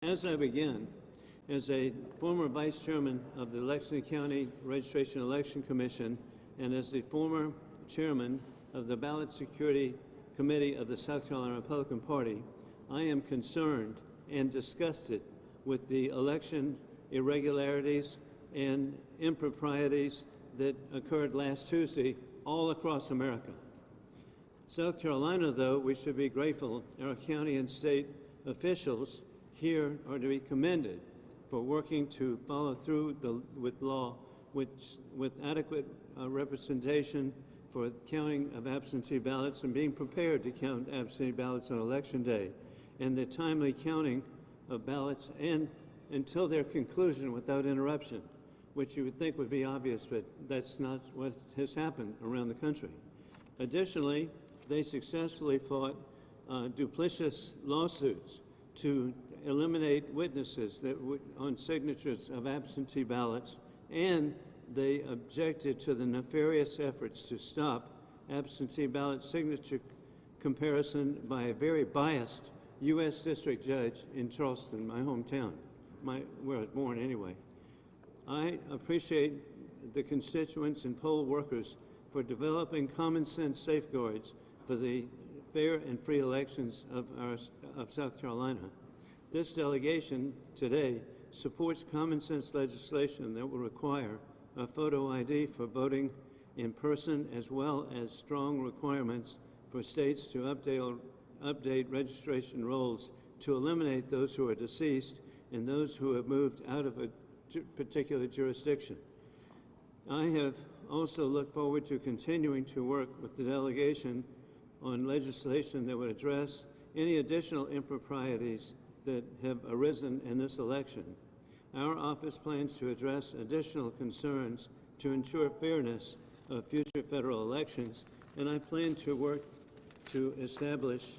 As I begin, as a former vice chairman of the Lexington County Registration Election Commission and as the former chairman of the Ballot Security Committee of the South Carolina Republican Party, I am concerned and disgusted with the election irregularities and improprieties that occurred last Tuesday all across America. South Carolina, though, we should be grateful our county and state officials here are to be commended for working to follow through with law, with adequate representation for counting of absentee ballots and being prepared to count absentee ballots on Election Day, and the timely counting of ballots and until their conclusion without interruption, which you would think would be obvious, but that's not what has happened around the country. Additionally, they successfully fought duplicitous lawsuits to eliminate witnesses that would, on signatures of absentee ballots, and they objected to the nefarious efforts to stop absentee ballot signature comparison by a very biased U.S. District Judge in Charleston, my hometown, where I was born anyway. I appreciate the constituents and poll workers for developing common sense safeguards for the fair and free elections of South Carolina. This delegation today supports common sense legislation that will require a photo ID for voting in person, as well as strong requirements for states to update registration rolls to eliminate those who are deceased and those who have moved out of a particular jurisdiction. I have also looked forward to continuing to work with the delegation on legislation that would address any additional improprieties that have arisen in this election. Our office plans to address additional concerns to ensure fairness of future federal elections, and I plan to work to establish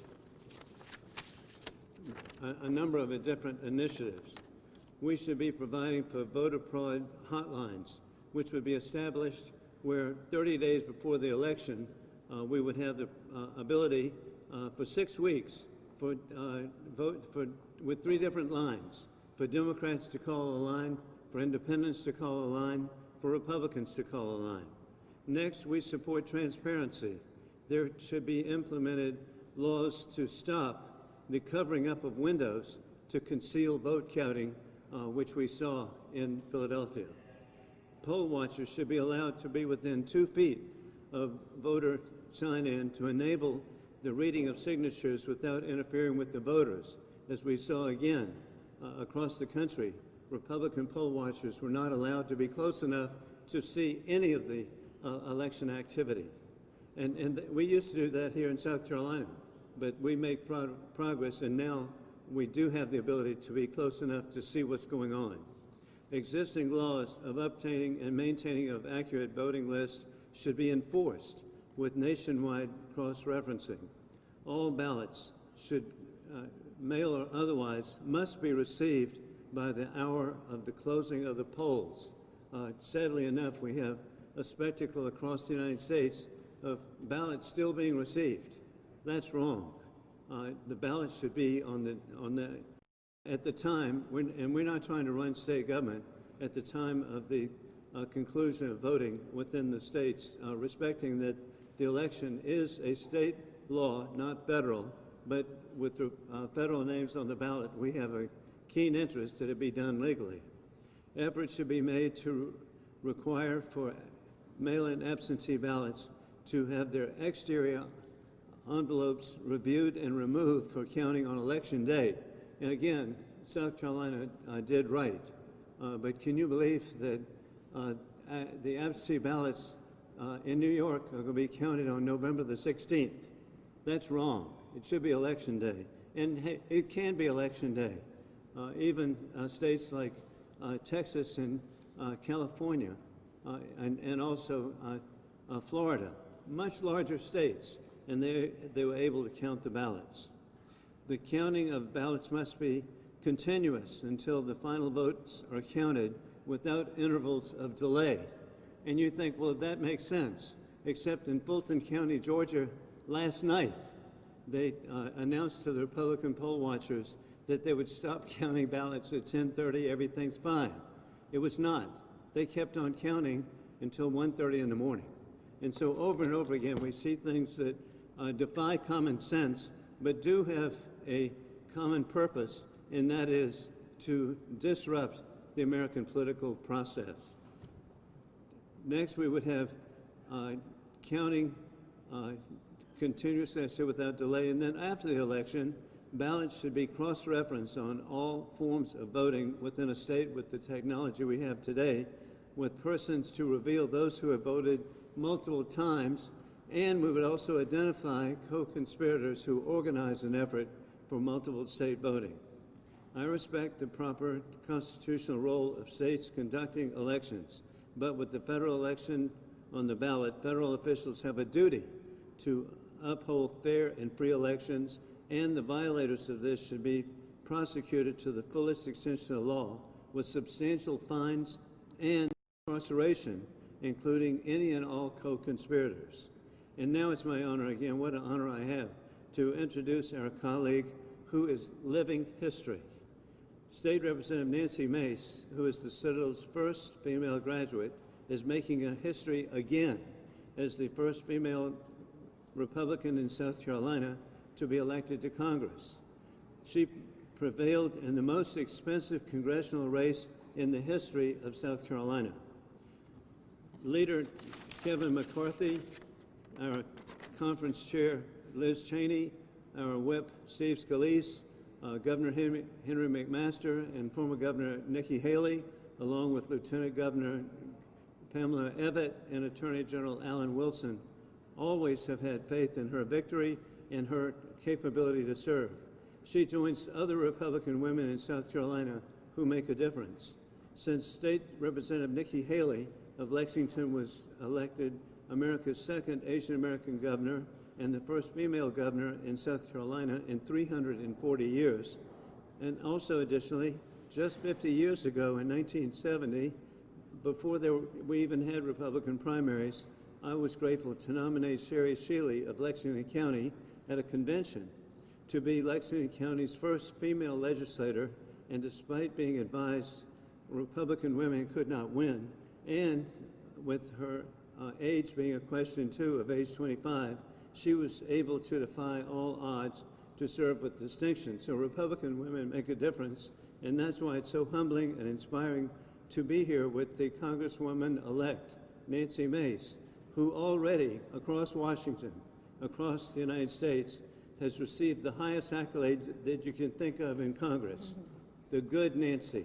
a number of different initiatives. We should be providing for voter fraud hotlines, which would be established where 30 days before the election, we would have the ability for 6 weeks with 3 different lines, for Democrats to call a line, for independents to call a line, for Republicans to call a line. Next, we support transparency. There should be implemented laws to stop the covering up of windows to conceal vote counting, which we saw in Philadelphia. Poll watchers should be allowed to be within 2 feet of voter sign-in to enable the reading of signatures without interfering with the voters. As we saw again across the country, Republican poll watchers were not allowed to be close enough to see any of the election activity. And we used to do that here in South Carolina, but we make progress, and now we do have the ability to be close enough to see what's going on. Existing laws of obtaining and maintaining of accurate voting lists should be enforced with nationwide cross-referencing. All ballots should, mail or otherwise, must be received by the hour of the closing of the polls. Sadly enough, we have a spectacle across the United States of ballots still being received. That's wrong. The ballots should be at the time, and we're not trying to run state government, at the time of the conclusion of voting within the states, respecting that the election is a state law, not federal, but with the federal names on the ballot, we have a keen interest that it be done legally. Efforts should be made to require for mail-in absentee ballots to have their exterior envelopes reviewed and removed for counting on Election Day. And again, South Carolina did right. But can you believe that the absentee ballots in New York are going to be counted on November the 16th? That's wrong. It should be Election Day. And hey, it can be Election Day. Even states like Texas and California and also Florida, much larger states, and they were able to count the ballots. The counting of ballots must be continuous until the final votes are counted without intervals of delay. And you think, well, that makes sense, except in Fulton County, Georgia, last night, they announced to the Republican poll watchers that they would stop counting ballots at 10:30, everything's fine. It was not. They kept on counting until 1:30 in the morning. And so over and over again, we see things that defy common sense, but do have a common purpose, and that is to disrupt the American political process. Next, we would have counting continuously, I say without delay, and then after the election, ballots should be cross-referenced on all forms of voting within a state with the technology we have today, with persons to reveal those who have voted multiple times, and we would also identify co-conspirators who organize an effort for multiple state voting. I respect the proper constitutional role of states conducting elections, but with the federal election on the ballot, federal officials have a duty to uphold fair and free elections, and the violators of this should be prosecuted to the fullest extension of the law with substantial fines and incarceration, including any and all co-conspirators. And now it's my honor, again, what an honor I have, to introduce our colleague who is living history. State Representative Nancy Mace, who is the Citadel's first female graduate, is making a history again as the first female Republican in South Carolina to be elected to Congress. She prevailed in the most expensive congressional race in the history of South Carolina. Leader Kevin McCarthy, our conference chair Liz Cheney, our whip Steve Scalise, Governor Henry McMaster, and former Governor Nikki Haley, along with Lieutenant Governor Pamela Evett and Attorney General Alan Wilson, always have had faith in her victory and her capability to serve. She joins other Republican women in South Carolina who make a difference. Since State Representative Nikki Haley of Lexington was elected America's second Asian American governor and the first female governor in South Carolina in 340 years. And also additionally, just 50 years ago in 1970, before we even had Republican primaries, I was grateful to nominate Sherry Shealy of Lexington County at a convention to be Lexington County's first female legislator, and despite being advised Republican women could not win, and with her age being a question too of age 25, she was able to defy all odds to serve with distinction. So Republican women make a difference, and that's why it's so humbling and inspiring to be here with the Congresswoman-elect, Nancy Mace, who already across Washington, across the United States, has received the highest accolade that you can think of in Congress, the good Nancy.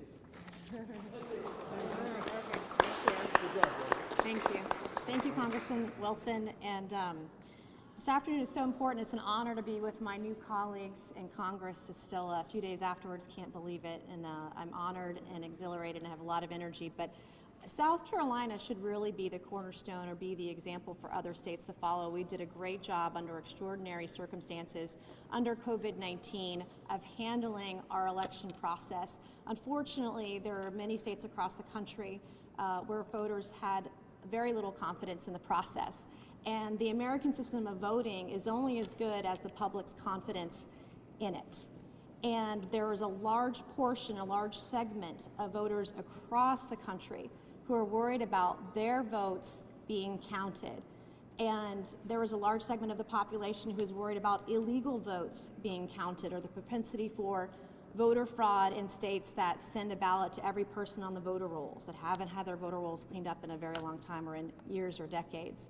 Thank you. Thank you, Congressman Wilson. And this afternoon is so important. It's an honor to be with my new colleagues in Congress. It's still a few days afterwards, can't believe it. And I'm honored and exhilarated and have a lot of energy. But South Carolina should really be the cornerstone or be the example for other states to follow. We did a great job under extraordinary circumstances under COVID-19 of handling our election process. Unfortunately, there are many states across the country where voters had very little confidence in the process. And the American system of voting is only as good as the public's confidence in it. And there is a large portion, a large segment of voters across the country who are worried about their votes being counted. And there is a large segment of the population who is worried about illegal votes being counted, or the propensity for voter fraud in states that send a ballot to every person on the voter rolls, that haven't had their voter rolls cleaned up in a very long time or in years or decades.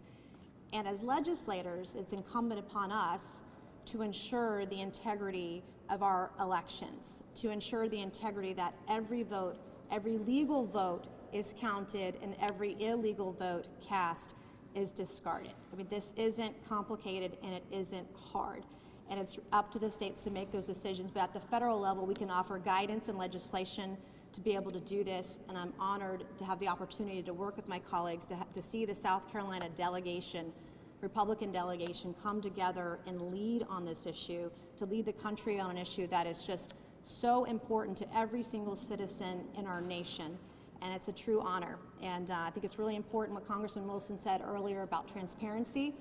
And as legislators, it's incumbent upon us to ensure the integrity of our elections, to ensure the integrity that every vote, every legal vote is counted and every illegal vote cast is discarded. I mean, this isn't complicated and it isn't hard. And it's up to the states to make those decisions. But at the federal level, we can offer guidance and legislation to be able to do this. And I'm honored to have the opportunity to work with my colleagues to see the South Carolina delegation, Republican delegation, come together and lead on this issue, to lead the country on an issue that is just so important to every single citizen in our nation. And it's a true honor. And I think it's really important what Congressman Wilson said earlier about transparency,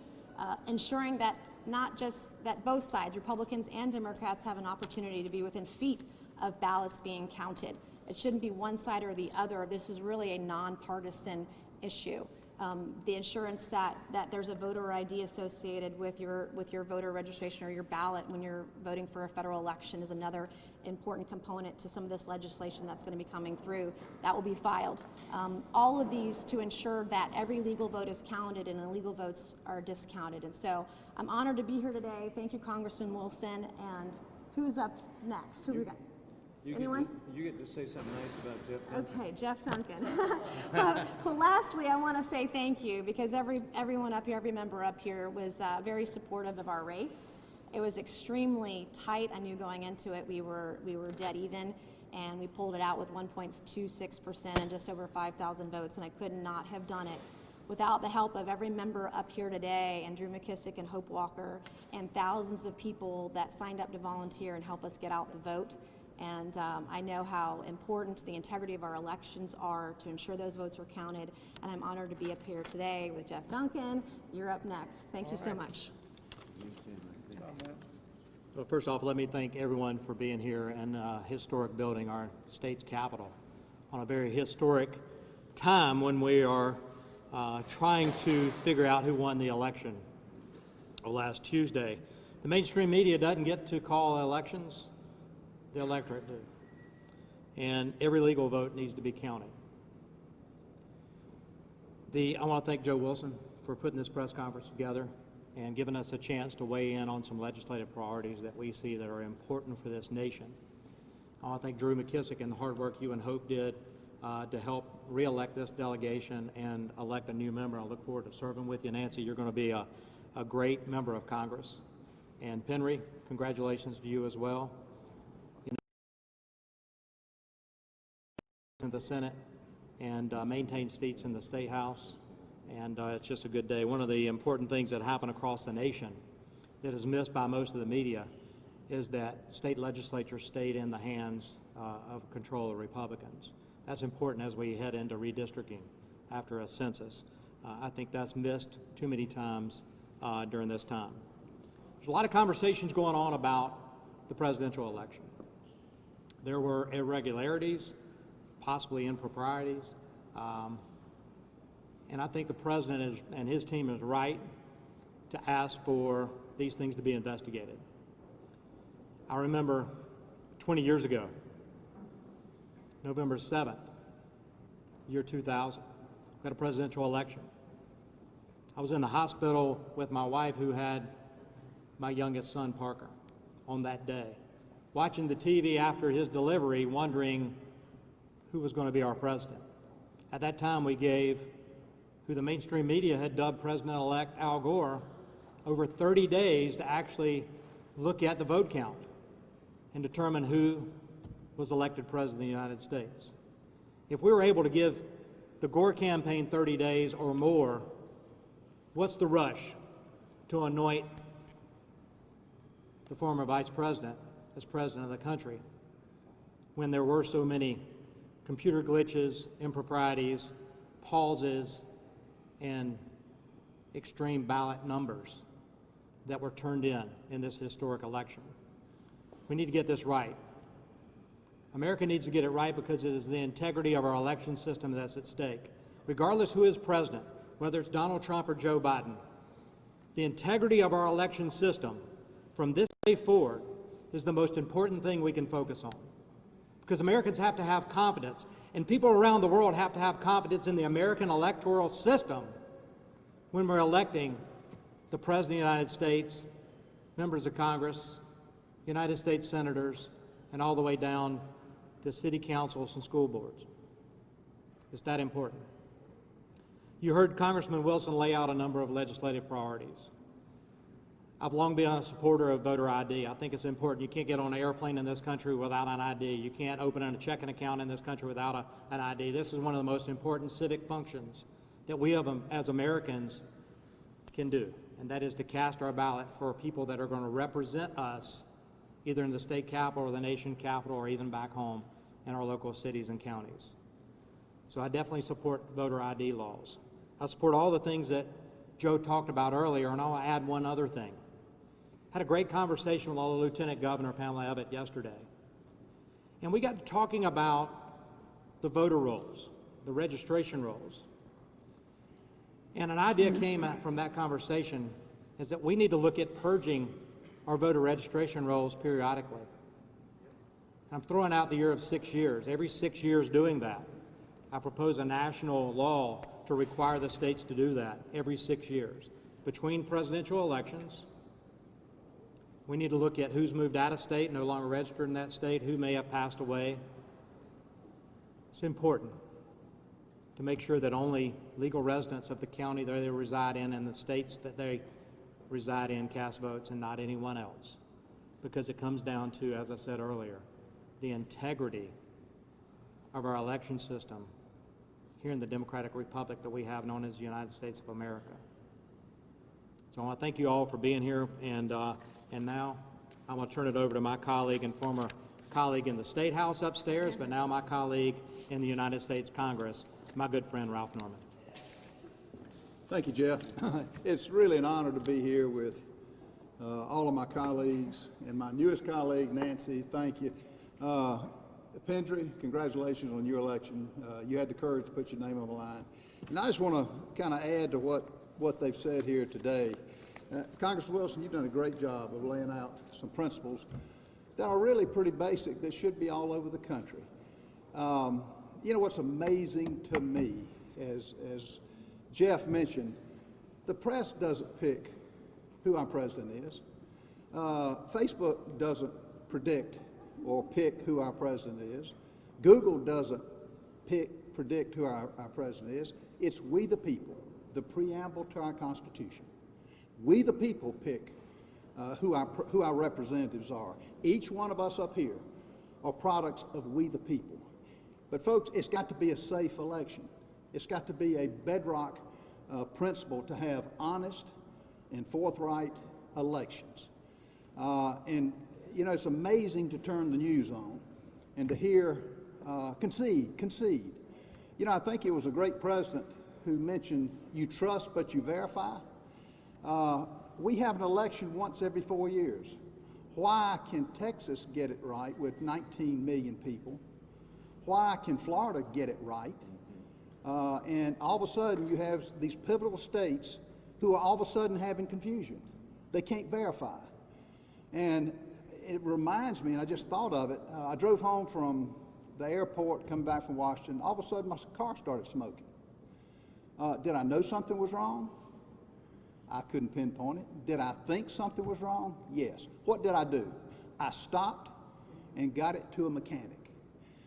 ensuring that not just that both sides, Republicans and Democrats, have an opportunity to be within feet of ballots being counted. It shouldn't be one side or the other. This is really a nonpartisan issue. The assurance that there's a voter ID associated with your voter registration or your ballot when you're voting for a federal election is another important component to some of this legislation that's going to be coming through that will be filed. All of these to ensure that every legal vote is counted and illegal votes are discounted. And so I'm honored to be here today. Thank you, Congressman Wilson. And who's up next? Who do we got? Anyone? You get to say something nice about Jeff Duncan. Okay, Jeff Duncan. Well, lastly, I want to say thank you because everyone up here, every member up here was very supportive of our race. It was extremely tight. I knew going into it we were dead even, and we pulled it out with 1.26% and just over 5,000 votes, and I could not have done it without the help of every member up here today, and Drew McKissick and Hope Walker, and thousands of people that signed up to volunteer and help us get out the vote. And I know how important the integrity of our elections are to ensure those votes were counted. And I'm honored to be up here today with Jeff Duncan. You're up next. Thank you so much. Well, first off, let me thank everyone for being here in a historic building, our state's capital, on a very historic time when we are trying to figure out who won the election last Tuesday. The mainstream media doesn't get to call elections. The electorate do. And every legal vote needs to be counted. I want to thank Joe Wilson for putting this press conference together and giving us a chance to weigh in on some legislative priorities that we see that are important for this nation. I want to thank Drew McKissick and the hard work you and Hope did to help re-elect this delegation and elect a new member. I look forward to serving with you. Nancy, you're going to be a great member of Congress. And Penry, congratulations to you as well. In the Senate and maintain seats in the State House, and it's just a good day. One of the important things that happen across the nation that is missed by most of the media is that state legislatures stayed in the hands of control of Republicans. That's important as we head into redistricting after a census. I think that's missed too many times during this time. There's a lot of conversations going on about the presidential election. There were irregularities, possibly improprieties, and I think the president and his team is right to ask for these things to be investigated. I remember 20 years ago, November 7th, year 2000, we had a presidential election. I was in the hospital with my wife who had my youngest son, Parker, on that day, watching the TV after his delivery, wondering who was going to be our president. At that time, we gave who the mainstream media had dubbed President-elect Al Gore over 30 days to actually look at the vote count and determine who was elected president of the United States. If we were able to give the Gore campaign 30 days or more, what's the rush to anoint the former vice president as president of the country when there were so many computer glitches, improprieties, pauses, and extreme ballot numbers that were turned in this historic election? We need to get this right. America needs to get it right because it is the integrity of our election system that's at stake. Regardless who is president, whether it's Donald Trump or Joe Biden, the integrity of our election system from this day forward is the most important thing we can focus on. Because Americans have to have confidence, and people around the world have to have confidence in the American electoral system when we're electing the President of the United States, members of Congress, United States senators, and all the way down to city councils and school boards. It's that important. You heard Congressman Wilson lay out a number of legislative priorities. I've long been a supporter of voter ID. I think it's important. You can't get on an airplane in this country without an ID. You can't open a checking account in this country without an ID. This is one of the most important civic functions that we as Americans can do, and that is to cast our ballot for people that are going to represent us either in the state capital or the nation capital or even back home in our local cities and counties. So I definitely support voter ID laws. I support all the things that Joe talked about earlier, and I'll add one other thing. Had a great conversation with the Lieutenant Governor, Pamela Abbott, yesterday. And we got to talking about the voter rolls, the registration rolls. And an idea came out from that conversation is that we need to look at purging our voter registration rolls periodically. I'm throwing out the year of 6 years. Every 6 years doing that. I propose a national law to require the states to do that every 6 years. Between presidential elections, we need to look at who's moved out of state, no longer registered in that state, who may have passed away. It's important to make sure that only legal residents of the county that they reside in and the states that they reside in cast votes and not anyone else. Because it comes down to, as I said earlier, the integrity of our election system here in the Democratic Republic that we have known as the United States of America. So I want to thank you all for being here, and now I want to turn it over to my colleague and former colleague in the State House upstairs, but now my colleague in the United States Congress, my good friend Ralph Norman. Thank you, Jeff. It's really an honor to be here with all of my colleagues and my newest colleague, Nancy. Thank you. Pendry, congratulations on your election. You had the courage to put your name on the line. And I just want to kind of add to what they've said here today. Congressman Wilson, you've done a great job of laying out some principles that are really pretty basic that should be all over the country. You know what's amazing to me, as Jeff mentioned, the press doesn't pick who our president is. Facebook doesn't predict or pick who our president is. Google doesn't predict who our president is. It's we the people, the preamble to our Constitution. We the people pick who our representatives are. Each one of us up here are products of we the people. But folks, it's got to be a safe election. It's got to be a bedrock principle to have honest and forthright elections. And you know, it's amazing to turn the news on and to hear concede. You know, I think it was a great president who mentioned you trust but you verify. We have an election once every 4 years. Why can Texas get it right with 19 million people? Why can Florida get it right? And all of a sudden you have these pivotal states who are all of a sudden having confusion. They can't verify. And it reminds me, and I just thought of it, I drove home from the airport, coming back from Washington. All of a sudden my car started smoking. Did I know something was wrong? I couldn't pinpoint it. Did I think something was wrong? Yes. What did I do? I stopped and got it to a mechanic.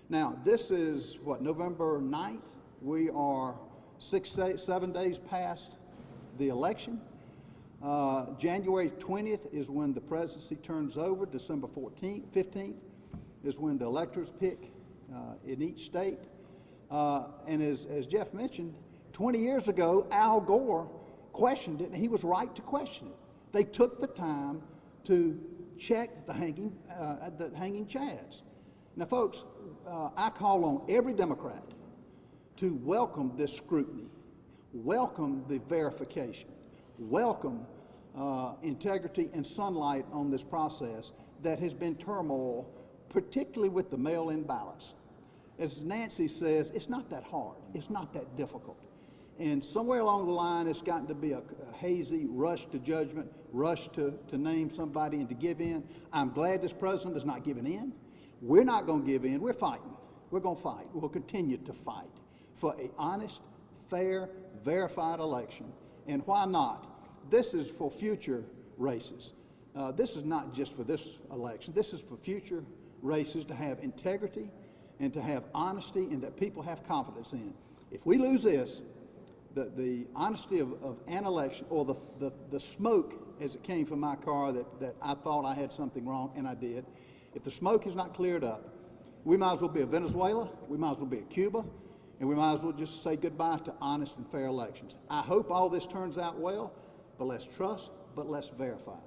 Now, this is, what, November 9th? We are 7 days past the election. January 20th is when the presidency turns over. December 15th is when the electors pick in each state. And as Jeff mentioned, 20 years ago, Al Gore questioned it, and he was right to question it. They took the time to check the hanging chads. Now, folks, I call on every Democrat to welcome this scrutiny, welcome the verification, welcome integrity and sunlight on this process that has been turmoil, particularly with the mail-in ballots. As Nancy says, it's not that hard. It's not that difficult. And somewhere along the line, it's gotten to be a hazy rush to judgment, rush to name somebody and to give in. I'm glad this president is not giving in. We're not going to give in. We're fighting. We're going to fight. We'll continue to fight for an honest, fair, verified election. And why not? This is for future races. This is not just for this election. This is for future races to have integrity and to have honesty and that people have confidence in. If we lose this, the honesty of an election, or the smoke as it came from my car that I thought I had something wrong, and I did, if the smoke is not cleared up, we might as well be a Venezuela, we might as well be a Cuba, and we might as well just say goodbye to honest and fair elections. I hope all this turns out well, but let's trust, but let's verify.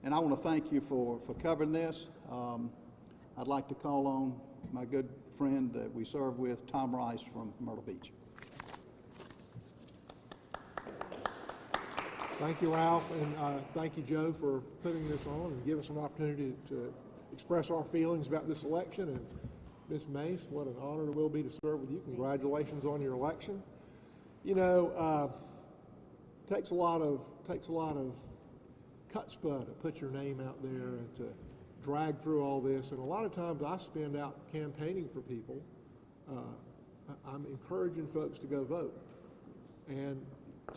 And I want to thank you for covering this. I'd like to call on my good friend that we serve with, Tom Rice from Myrtle Beach. Thank you, Ralph, and thank you, Joe, for putting this on and give us an opportunity to express our feelings about this election. And Ms. Mace, what an honor it will be to serve with you. Congratulations on your election. You know, takes a lot of chutzpah to put your name out there and to drag through all this. And a lot of times I spend out campaigning for people. I'm encouraging folks to go vote. And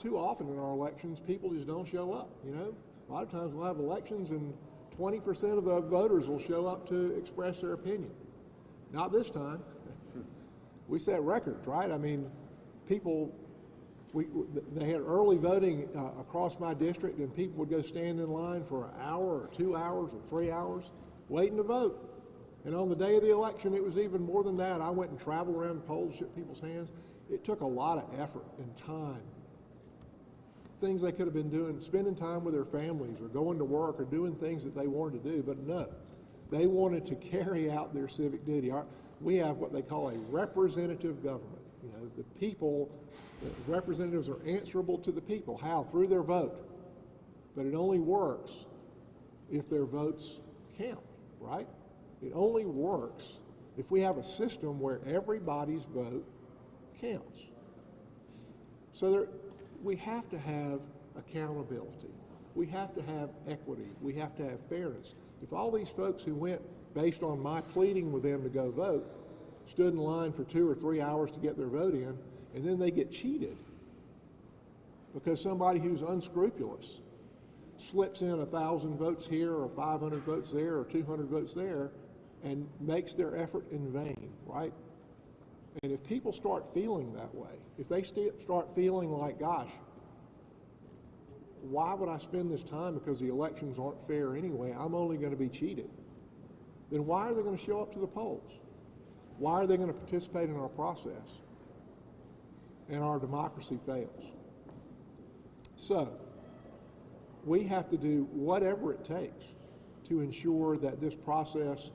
too often in our elections, people just don't show up, you know. A lot of times we'll have elections and 20% of the voters will show up to express their opinion. Not this time. We set records, right? I mean, people, they had early voting across my district, and people would go stand in line for an hour or 2 hours or 3 hours waiting to vote. And on the day of the election, it was even more than that. I went and traveled around the polls, shook people's hands. It took a lot of effort and time. Things they could have been doing, spending time with their families or going to work or doing things that they wanted to do, but no. They wanted to carry out their civic duty. We have what they call a representative government. You know, the people, the representatives are answerable to the people. How? Through their vote. But it only works if their votes count, right? It only works if we have a system where everybody's vote counts. So we have to have accountability. We have to have equity. We have to have fairness. If all these folks who went based on my pleading with them to go vote stood in line for 2 or 3 hours to get their vote in, and then they get cheated because somebody who's unscrupulous slips in 1,000 votes here or 500 votes there or 200 votes there and makes their effort in vain, right? And if people start feeling that way, if they start feeling like, gosh, why would I spend this time because the elections aren't fair anyway, I'm only going to be cheated, then why are they going to show up to the polls? Why are they going to participate in our process? And our democracy fails. So, we have to do whatever it takes to ensure that this process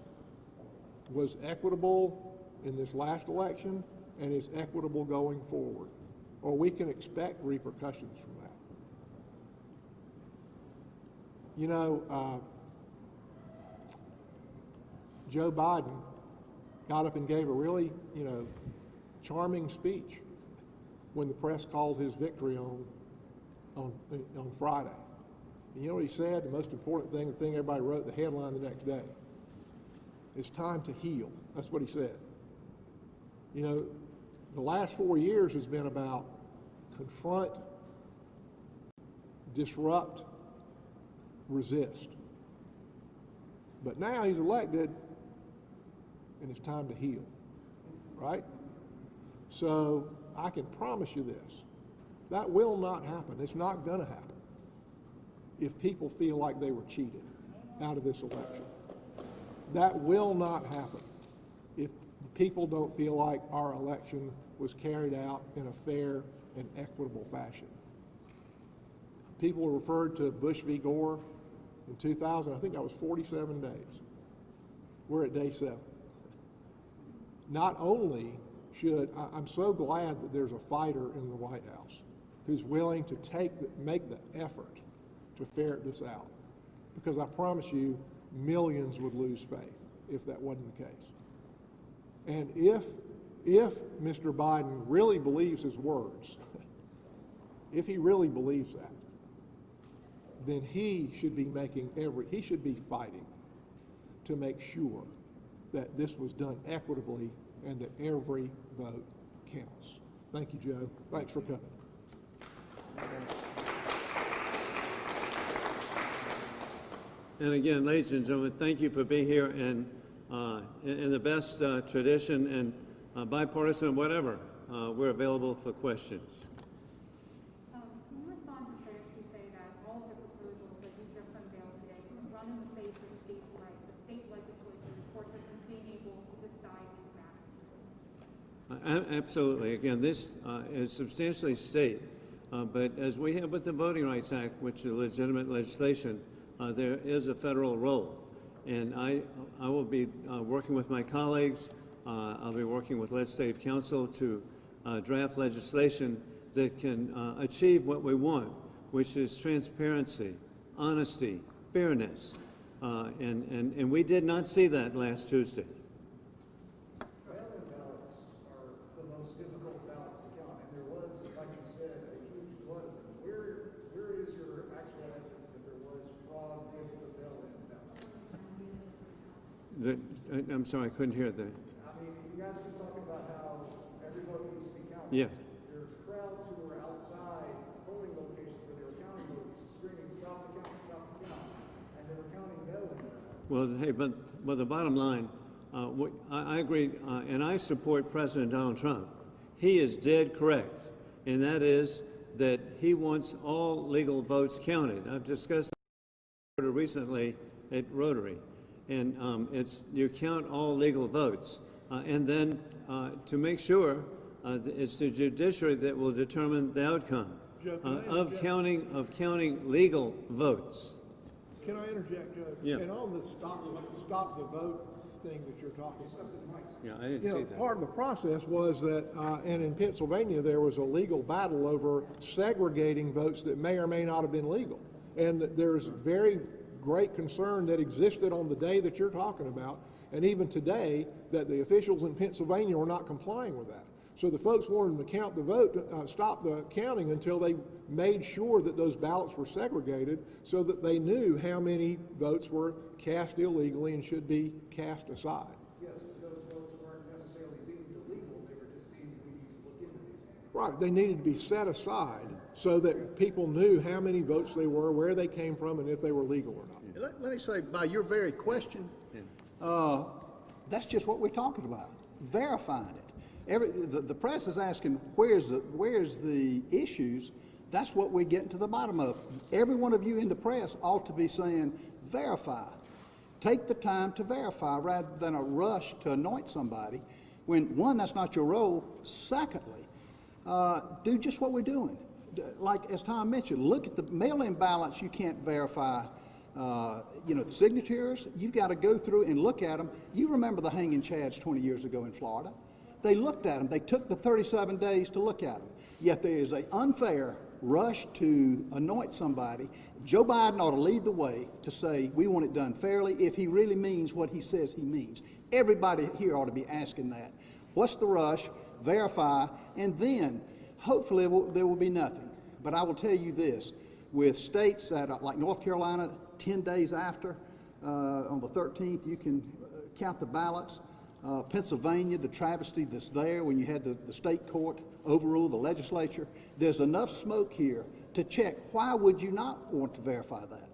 was equitable in this last election and is equitable going forward, or we can expect repercussions from that. You know, Joe Biden got up and gave a really, charming speech when the press called his victory on Friday. And you know what he said? The most important thing, the thing everybody wrote, the headline the next day. It's time to heal. That's what he said. You know, the last 4 years has been about confront, disrupt, resist. But now he's elected, and it's time to heal, right? So I can promise you this. That will not happen. It's not going to happen if people feel like they were cheated out of this election. That will not happen if people don't feel like our election was carried out in a fair and equitable fashion. People referred to Bush v. Gore in 2000. I think that was 47 days. We're at day 7. Not only I'm so glad that there's a fighter in the White House who's willing to make the effort to ferret this out, because I promise you millions would lose faith if that wasn't the case. And if Mr. Biden really believes his words, if he really believes that, then he should be fighting to make sure that this was done equitably and that every vote counts. Thank you, Joe. Thanks for coming. And again, ladies and gentlemen, thank you for being here, and in the best tradition and bipartisan, whatever, we're available for questions. Can you respond to those who say that all of the proposals that you just unveiled today run in the face of states' rights, the state legislatures, courts being able to decide these matters? Absolutely. Again, this is substantially state, but as we have with the Voting Rights Act, which is legitimate legislation, there is a federal role. And I will be working with my colleagues. I'll be working with Legislative Counsel to draft legislation that can achieve what we want, which is transparency, honesty, fairness. And we did not see that last Tuesday. Mail-in ballots are the most difficult ballots to count, and there was, like you said, a huge flood. Where is your actual evidence that there was fraud with the mail-in ballots? I'm sorry, I couldn't hear that. I mean, you guys keep talking about how every vote needs to be counted. Yes. There's crowds who were outside polling locations where they were counting votes, screaming, stop the count, and they were counting mail-in ballots. Well, hey, but the bottom line, I agree, and I support President Donald Trump. He is dead correct, and that is that he wants all legal votes counted. I've discussed that recently at Rotary, and you count all legal votes, and then to make sure it's the judiciary that will determine the outcome of counting legal votes. Can I interject, Judge? Yeah. And on the stop the vote thing that you're talking about. Yeah, I didn't see that. Part of the process was that, and in Pennsylvania, there was a legal battle over segregating votes that may or may not have been legal. And there's very great concern that existed on the day that you're talking about, and even today, that the officials in Pennsylvania were not complying with that. So the folks wanted them to count the vote, stop the counting until they made sure that those ballots were segregated so that they knew how many votes were cast illegally and should be cast aside. Yes, but those votes weren't necessarily deemed illegal, they were just deemed we need to look into these. Right, they needed to be set aside so that people knew how many votes they were, where they came from, and if they were legal or not. Let me say, by your very question, that's just what we're talking about, verifying it. The press is asking, where's the issues? That's what we're getting to the bottom of. Every one of you in the press ought to be saying, verify. Take the time to verify rather than a rush to anoint somebody when, one, that's not your role. Secondly, do just what we're doing. Like, as Tom mentioned, look at the mail-in ballots. You can't verify, the signatures. You've got to go through and look at them. You remember the hanging chads 20 years ago in Florida. They looked at them. They took the 37 days to look at them. Yet there is an unfair rush to anoint somebody. Joe Biden ought to lead the way to say we want it done fairly if he really means what he says he means. Everybody here ought to be asking that. What's the rush? Verify, and then hopefully there will be nothing. But I will tell you this, with states that like North Carolina, 10 days after, on the 13th, you can count the ballots. Pennsylvania, the travesty that's there when you had the state court overrule the legislature. There's enough smoke here to check. Why would you not want to verify that?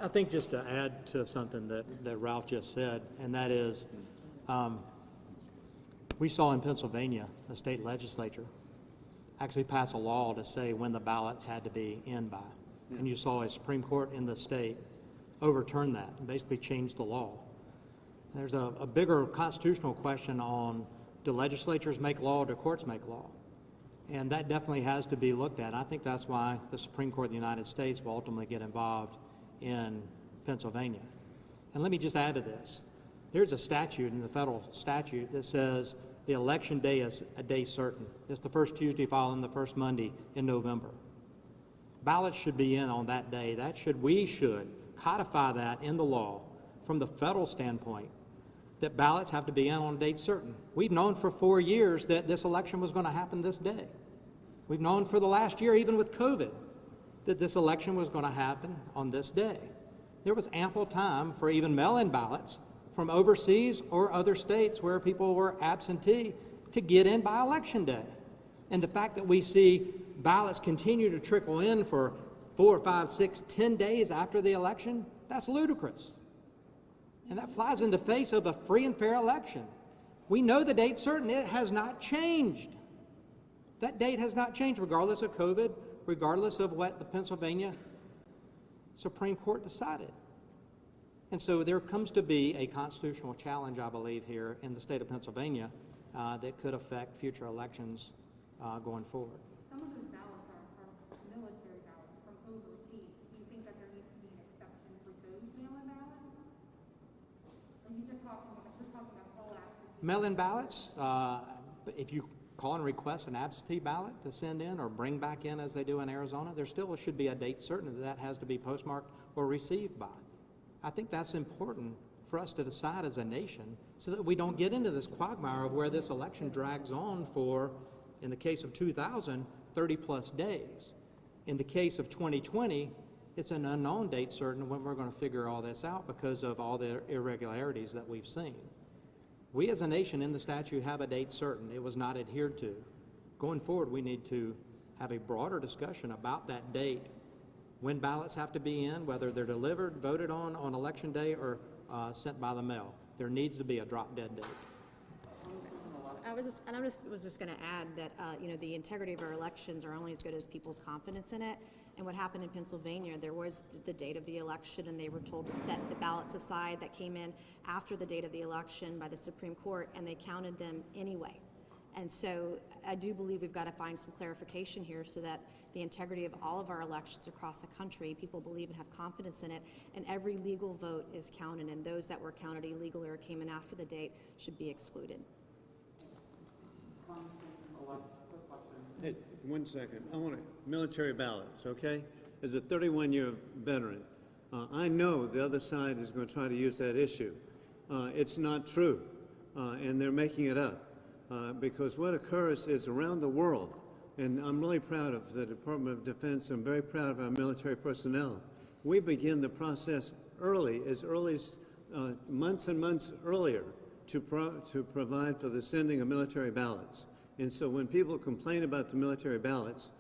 I think just to add to something that Ralph just said, and that is, we saw in Pennsylvania, the state legislature actually pass a law to say when the ballots had to be in by. And you saw a Supreme Court in the state overturn that and basically change the law. There's a bigger constitutional question on, do legislatures make law or do courts make law? And that definitely has to be looked at. I think that's why the Supreme Court of the United States will ultimately get involved in Pennsylvania. And let me just add to this. There's a statute in the federal statute that says the election day is a day certain. It's the first Tuesday following the first Monday in November. Ballots should be in on that day. We should codify that in the law from the federal standpoint, that ballots have to be in on a date certain. We've known for 4 years that this election was going to happen this day. We've known for the last year, even with COVID, that this election was going to happen on this day. There was ample time for even mail-in ballots from overseas or other states where people were absentee to get in by election day. And the fact that we see ballots continue to trickle in for 4, 5, 6, 10 days after the election, that's ludicrous. And that flies in the face of a free and fair election. We know the date's certain. It has not changed. That date has not changed regardless of COVID, regardless of what the Pennsylvania Supreme Court decided. And so there comes to be a constitutional challenge, I believe, here in the state of Pennsylvania that could affect future elections going forward. Some of those ballots are military ballots from overseas. Do you think that there needs to be an exception for those mail-in ballots? Or are you just talking about all absentee? Mail-in ballots, if you call and request an absentee ballot to send in or bring back in as they do in Arizona, there still should be a date certain that has to be postmarked or received by. I think that's important for us to decide as a nation so that we don't get into this quagmire of where this election drags on for, in the case of 2000, 30 plus days. In the case of 2020, it's an unknown date certain when we're going to figure all this out because of all the irregularities that we've seen. We as a nation in the statute have a date certain. It was not adhered to. Going forward, we need to have a broader discussion about that date, when ballots have to be in, whether they're delivered, voted on election day, or sent by the mail. There needs to be a drop-dead date. I was just going to add that the integrity of our elections are only as good as people's confidence in it. And what happened in Pennsylvania, there was the date of the election, and they were told to set the ballots aside that came in after the date of the election by the Supreme Court, and they counted them anyway. And so I do believe we've got to find some clarification here so that the integrity of all of our elections across the country, people believe and have confidence in it, and every legal vote is counted, and those that were counted illegally or came in after the date should be excluded. Hey, 1 second. I want military ballots, okay? As a 31-year veteran, I know the other side is going to try to use that issue. It's not true, and they're making it up. Because what occurs is around the world, and I'm really proud of the Department of Defense, I'm very proud of our military personnel. We begin the process early as months and months earlier to provide for the sending of military ballots. And so when people complain about the military ballots,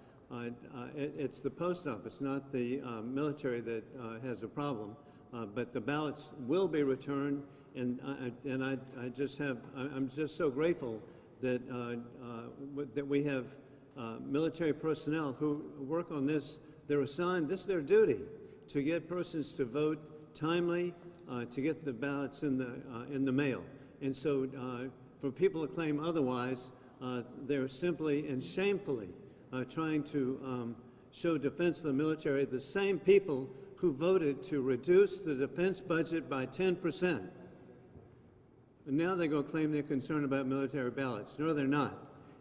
it's the post office, not the military that has a problem. But the ballots will be returned, and I'm just so grateful that that we have military personnel who work on this. They're assigned, this is their duty, to get persons to vote timely, to get the ballots in the mail. And so for people to claim otherwise, they're simply and shamefully trying to show defense of the military, the same people who voted to reduce the defense budget by 10%. And now they're going to claim they're concerned about military ballots. No, they're not.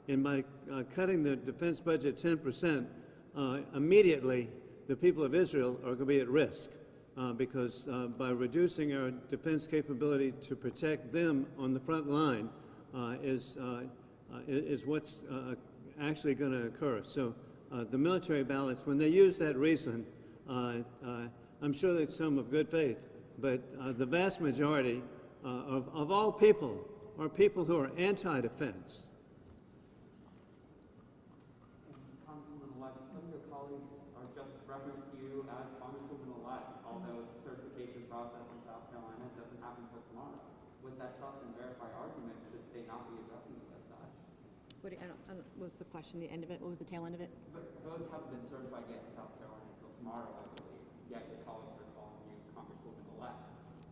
And by cutting the defense budget 10%, immediately the people of Israel are going to be at risk because by reducing our defense capability to protect them on the front line is what's actually going to occur. So the military ballots, when they use that reason, I'm sure that some of good faith, but the vast majority of all people are people who are anti-defense. Congresswoman-elect, some of your colleagues are just referenced you as Congresswoman-elect, although the certification process in South Carolina doesn't happen until tomorrow. With that trust and verify argument, should they not be addressing you as such? What was the question, the end of it? What was the tail end of it? But votes haven't been certified yet in South Carolina until tomorrow, I believe, yet your colleagues are calling you Congresswoman-elect.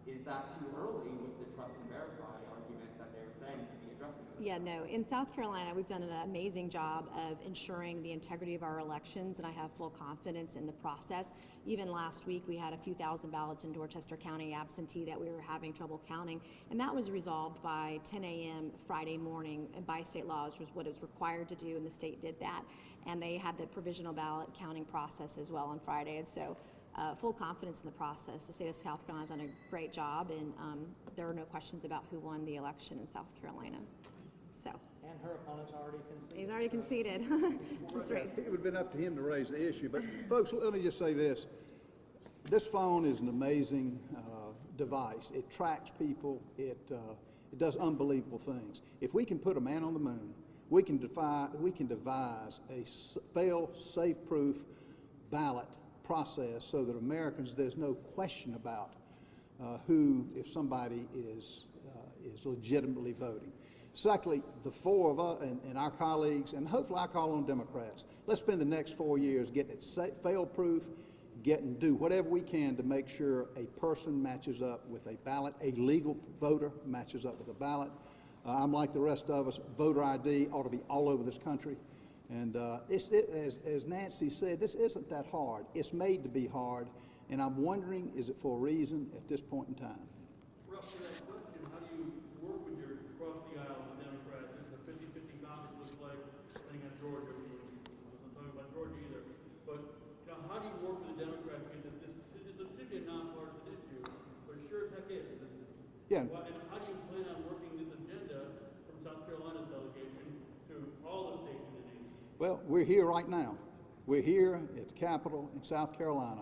Is that too early with the trust and verify argument that they were saying to be addressing you? Yeah, no. In South Carolina, we've done an amazing job of ensuring the integrity of our elections, and I have full confidence in the process. Even last week, we had a few thousand ballots in Dorchester County absentee that we were having trouble counting, and that was resolved by 10 a.m. Friday morning by state law, which was what it was required to do, and the state did that. And they had the provisional ballot counting process as well on Friday, and so full confidence in the process. The state of South Carolina has done a great job, and there are no questions about who won the election in South Carolina. So. And her opponent's already conceded. He's already conceded. That's right. It would have been up to him to raise the issue. But folks, let me just say this. This phone is an amazing device. It tracks people. It does unbelievable things. If we can put a man on the moon, we can devise a fail-safe proof ballot process so that Americans, there's no question about if somebody is legitimately voting. Secondly, the four of us and our colleagues, and hopefully I call on Democrats, let's spend the next 4 years getting it fail-proof, do whatever we can to make sure a person matches up with a ballot, a legal voter matches up with a ballot. I'm like the rest of us, voter ID ought to be all over this country. And as Nancy said, this isn't that hard. It's made to be hard, and I'm wondering, is it for a reason at this point in time? Russ, to that question, how do you work when you're across the aisle with Democrats? Is the 50-50 Congress look like Georgia. I'm not talking about Georgia either. But you know, how do you work with the Democrats to get this? It should be a nonpartisan issue, but it sure as heck is. Yeah. And how do you plan on working this agenda from South Carolina's delegation to all the states in the nation? Well, we're here right now. We're here at the Capitol in South Carolina,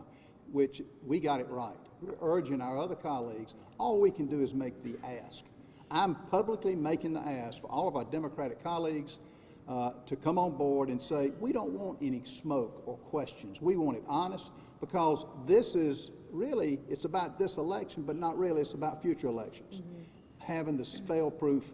which we got it right. We're urging our other colleagues. All we can do is make the ask. I'm publicly making the ask for all of our Democratic colleagues to come on board and say, we don't want any smoke or questions. We want it honest, because this is really, it's about this election, but not really. It's about future elections. Having this fail-proof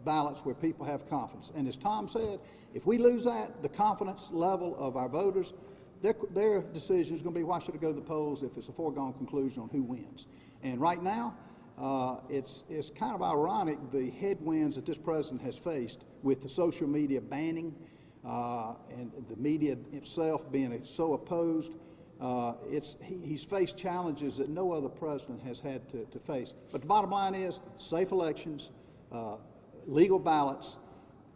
ballots where people have confidence. And as Tom said, if we lose that, the confidence level of our voters, their decision is going to be, why should I go to the polls if it's a foregone conclusion on who wins? And right now, it's kind of ironic, the headwinds that this president has faced with the social media banning and the media itself being so opposed. He's faced challenges that no other president has had to face. But the bottom line is safe elections, legal ballots.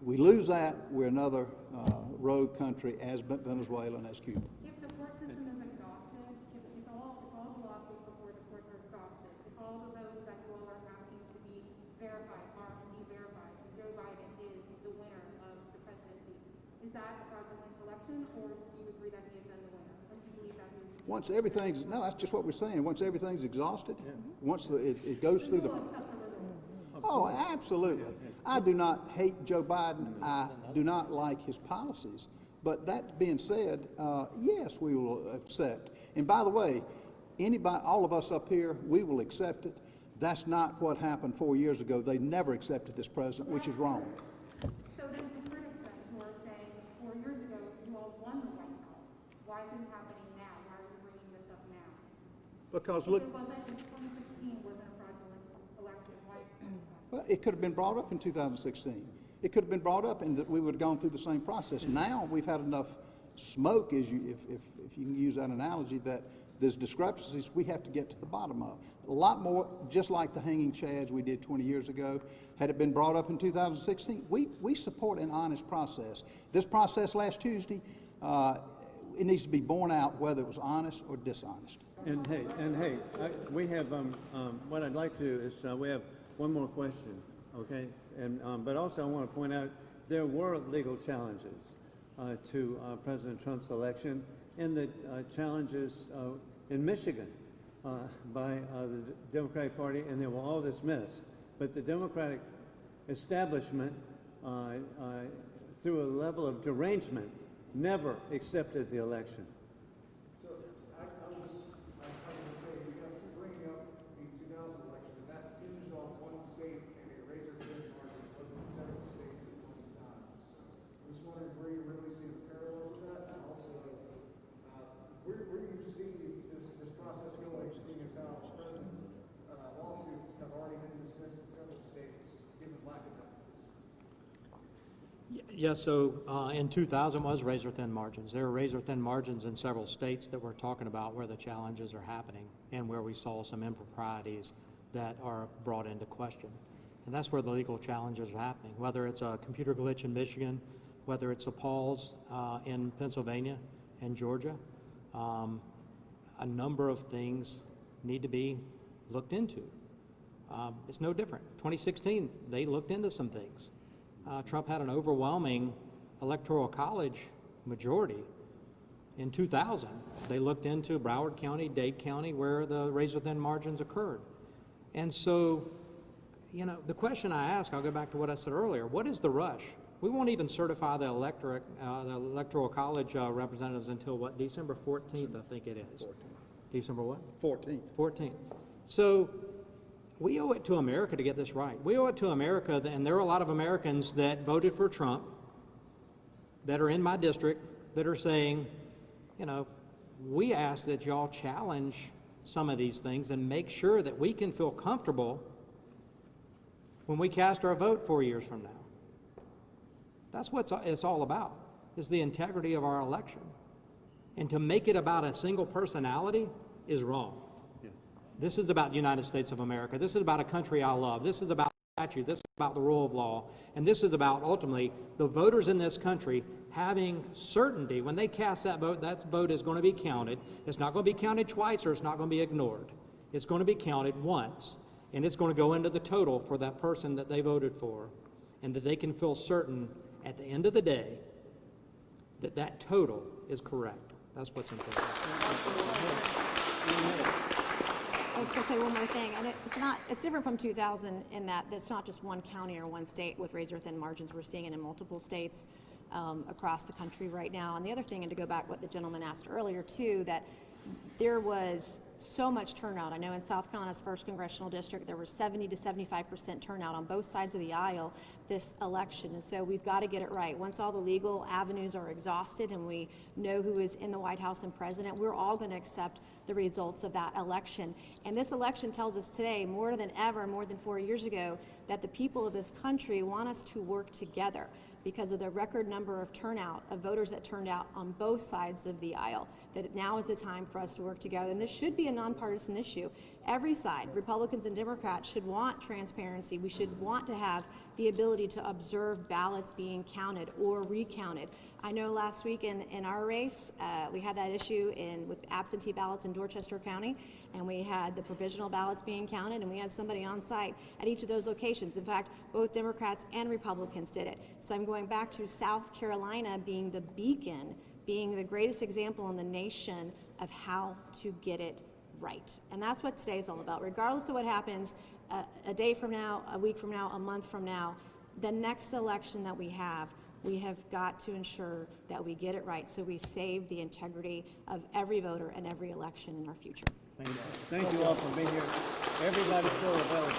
We lose that, we're another rogue country as Venezuela and as Cuba. If the court system is exhausted, if all the lawsuits before the courts are exhausted, if all the votes that you all are asking to be verified are indeed verified, and Joe Biden is the winner of the presidency, is that a fraudulent election, or do you agree that he is then the winner? Or do you believe that he is? Once everything's, no, that's just what we're saying. Once everything's exhausted, once it goes through the... Oh, absolutely. I do not hate Joe Biden. I do not like his policies. But that being said, yes, we will accept. And by the way, all of us up here, we will accept it. That's not what happened 4 years ago. They never accepted this president, which is wrong. So then the critics then who are saying 4 years ago you all won the White House, why is it happening now? Why are you bringing this up now? Because If look, it wasn't, if 2016 wasn't a fraudulent election, why? well, it could have been brought up in 2016. It could have been brought up and that we would have gone through the same process. Now we've had enough smoke, if you can use that analogy, that there's discrepancies we have to get to the bottom of. A lot more, just like the hanging chads we did 20 years ago. Had it been brought up in 2016, we support an honest process. This process last Tuesday, it needs to be borne out whether it was honest or dishonest. And hey, we have, what I'd like to is, we have one more question, okay? And, but also I want to point out there were legal challenges to President Trump's election, and the challenges in Michigan by the Democratic Party, and they were all dismissed. But the Democratic establishment, through a level of derangement, never accepted the election. So I would just say, you guys keep bringing up the 2000 election, and that hinged on one state and a razor-thin margin. It wasn't several states at one time. So I'm just wondering where you really see the parallels with that, and also where do you see this process going, seeing as how the president's lawsuits have already been dismissed in several states, given lack of evidence? Yes, so in 2000 was razor-thin margins. There were razor-thin margins in several states that we're talking about where the challenges are happening and where we saw some improprieties that are brought into question. And that's where the legal challenges are happening, whether it's a computer glitch in Michigan, whether it's a pause in Pennsylvania and Georgia. A number of things need to be looked into. It's no different. 2016, they looked into some things. Trump had an overwhelming electoral college majority. In 2000, they looked into Broward County, Dade County, where the razor-thin margins occurred. And so, you know, the question I ask, I'll go back to what I said earlier, what is the rush? We won't even certify the electoral college representatives until what, December 14th, I think it is. 14th. December what? 14th. 14th. So we owe it to America to get this right. We owe it to America, and there are a lot of Americans that voted for Trump that are in my district that are saying, you know, we ask that y'all challenge some of these things and make sure that we can feel comfortable when we cast our vote 4 years from now. That's what it's all about, is the integrity of our election. And to make it about a single personality is wrong. Yeah. This is about the United States of America. This is about a country I love. This is about statute. This is about the rule of law, and this is about ultimately the voters in this country having certainty when they cast that vote is going to be counted. It's not going to be counted twice, or it's not going to be ignored. It's going to be counted once, and it's going to go into the total for that person that they voted for, and that they can feel certain at the end of the day that that total is correct. That's what's important. I was going to say one more thing, and it's different from 2000 in that it's not just one county or one state with razor-thin margins. We're seeing it in multiple states across the country right now. And the other thing, and to go back what the gentleman asked earlier too, that there was so much turnout. I know in South Carolina's 1st Congressional District, there was 70 to 75% turnout on both sides of the aisle this election. And so we've got to get it right. Once all the legal avenues are exhausted and we know who is in the White House and president, we're all going to accept the results of that election. And this election tells us today, more than ever, more than 4 years ago, that the people of this country want us to work together because of the record number of turnout, of voters that turned out on both sides of the aisle, that now is the time for us to work together. And this should be a nonpartisan issue. Every side, Republicans and Democrats, should want transparency. We should want to have the ability to observe ballots being counted or recounted. I know last week in our race, we had that issue with absentee ballots in Dorchester County, and we had the provisional ballots being counted, and we had somebody on site at each of those locations. In fact, both Democrats and Republicans did it. So I'm going back to South Carolina being the beacon, being the greatest example in the nation of how to get it right. And that's what today's all about. Regardless of what happens a day from now, a week from now, a month from now, the next election that we have got to ensure that we get it right so we save the integrity of every voter and every election in our future. Thank you all for being here. Everybody still available.